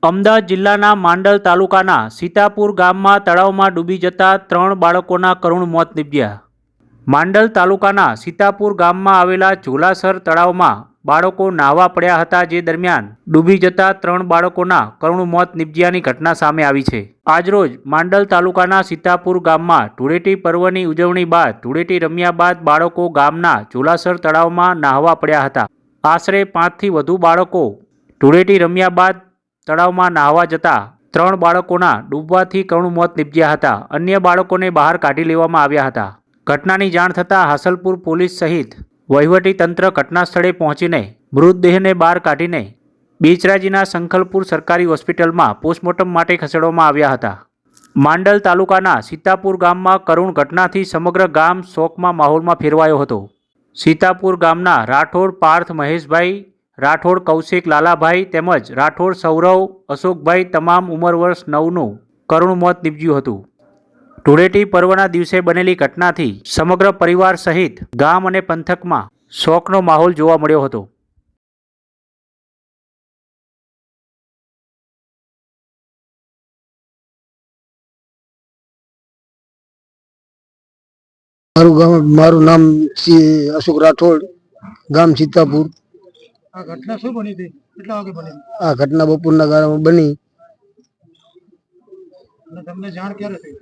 અમદાવાદ જિલ્લાના માંડલ તાલુકાના સીતાપુર ગામમાં તળાવમાં ડૂબી જતા 3 બાળકોના કરુણ મોત નીપજ્યા. માંડલ તાલુકાના સીતાપુર ગામમાં આવેલા ઝોલાસર તળાવમાં બાળકો નાહવા પડ્યા હતા, જે દરમિયાન ડૂબી જતા 3 બાળકોના કરુણ મોત નીપજ્યાની ઘટના સામે આવી છે. આજરોજ માંડલ તાલુકાના સીતાપુર ગામમાં ધૂળેટી પર્વની ઉજવણી બાદ ધૂળેટી રમ્યા બાદ બાળકો ગામના ઝોલાસર તળાવમાં નાહવા પડ્યા હતા. આશરે 5થી વધુ બાળકો ધૂળેટી રમ્યા બાદ તળાવમાં નાહવા જતા 3 બાળકોના ડૂબવાથી કરુણ મોત નીપજ્યા હતા. અન્ય બાળકોને બહાર કાઢી લેવામાં આવ્યા હતા. ઘટનાની જાણ થતાં હાસલપુર પોલીસ સહિત વહીવટી તંત્ર ઘટના સ્થળે પહોંચીને મૃતદેહને બહાર કાઢીને બેચરાજીના સંખલપુર સરકારી હોસ્પિટલમાં પોસ્ટમોર્ટમ માટે ખસેડવામાં આવ્યા હતા. માંડલ તાલુકાના સીતાપુર ગામમાં કરુણ ઘટનાથી સમગ્ર ગામ શોકમાં માહોલમાં ફેરવાયો હતો. સીતાપુર ગામના રાઠોડ પાર્થ મહેશભાઈ, રાઠોડ કૌશિક લાલાભાઈ તેમજ રાઠોડ સૌરવ અશોકભાઈ તમામ ઉંમર વર્ષ 9નું કરુણ મોત નીપજ્યું હતું. ધૂળેટી પર્વના દિવસે બનેલી ઘટનાથી સમગ્ર પરિવાર સહિત ગામ અને પંથકમાં શોકનો માહોલ જોવા મળ્યો હતો. મારું નામ અશોક રાઠોડ, ગામ સીતાપુર. આ ઘટના શું બની હતી? કેટલા વાગે બની? આ ઘટના બપોરના ગાળામાં બની. અને તમને જાણ ક્યારે થઈ?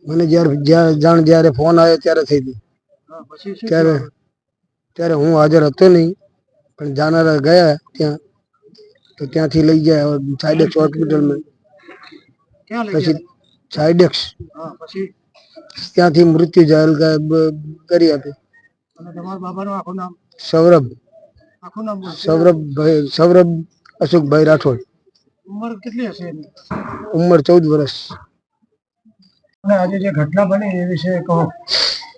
મને જ્યારે ફોન આવ્યો ત્યારે થઈ હતી. પછી શું? ત્યારે હું હાજર હતો નહીં, પણ જાનારા ગયા ત્યાં, તો ત્યાંથી લઈ ગયા સાઇડેક્સ હોસ્પિટલમાં. ક્યાં લઈ પછી ગયા? સાઇડેક્સ. પછી ત્યાંથી મૃત્યુ જાહેર કરી આપી. અને તમારા બાબાનું આખું નામ? સૌરભ. આખું નામ? સૌરભ અશોકભાઈ રાઠોડ. ઉંમર કેટલી હશે એની? ઉંમર 14 વર્ષ. અને આજે જે ઘટના બની એ વિશે કહો.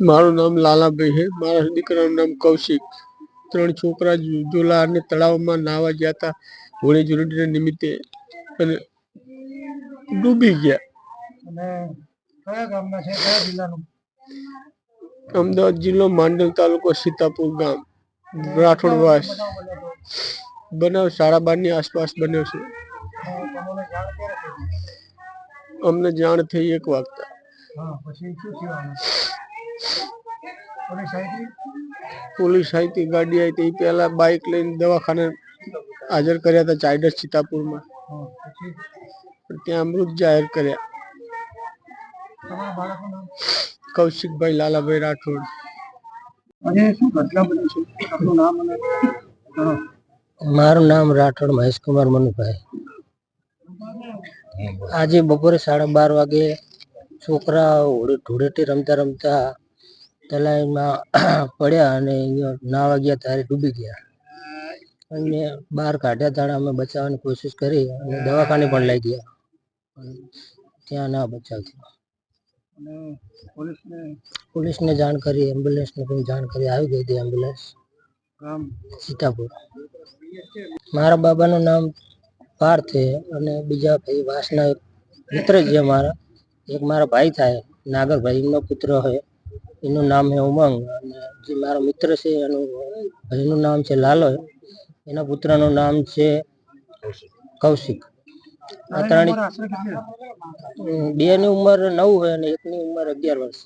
મારું નામ લાલાભાઈ છે. મારા દીકરાનું નામ કૌશિક. 3 છોકરા ઝોલા અને તળાવમાં નાહવા ગયા હતા હોળી ધૂળેટી નિમિત્તે અને ડૂબી ગયા. અને કયા ગામના છે? કયા જિલ્લાનું? અમદાવાદ જિલ્લો, માંડલ તાલુકો, સીતાપુર ગામ, રાઠોડવાસ. બનાવ 12:30 આસપાસ બન્યો છે. અમને જાણ થઈ 1 વાગતા. પછી શું થયું? પોલીસ આવી, ગાડી આવી. પહેલા બાઇક લઈને દવાખાને હાજર કર્યા હતા ચાઈડર સીતાપુરમાં. ત્યાં મૃત જાહેર કર્યા. કૌશિકભાઈ લાલાભાઈ રાઠોડ. આજે શું ઘટના બની છે? આપનું નામ અને મારું નામ રાઠોડ મહેશકુમાર મનુભાઈ. આજે બપોરે 12:30 વાગે છોકરા ધૂળેટી રમતા રમતા તલાઈમાં પડ્યા અને નાહવા ગયા ત્યારે ડૂબી ગયા. અને બહાર કાઢ્યા ત્યારે અમે બચાવવાની કોશિશ કરી અને દવાખાને પણ લઈ ગયા, ત્યાં ના બચાવ થયો. પોલીસને જાણ કરી, એમ્બ્યુલન્સને પણ જાણ કરી, આવી ગઈ હતી એમ્બ્યુલન્સ. સીતાપુર. મારા બાબાનું નામ પાર્થ છે અને બીજા ભાઈ વાસના મિત્ર છે મારા. એક મારા ભાઈ થાય નાગરભાઈ, એમનો પુત્ર હોય, એનું નામ છે ઉમંગ. અને જે મારો મિત્ર છે એનું ભાઈનું નામ છે લાલો, એના પુત્રનું નામ છે કૌશિક. આ 3 2ની ઉંમર 9 હોય અને 1ની ઉંમર 11 વર્ષ.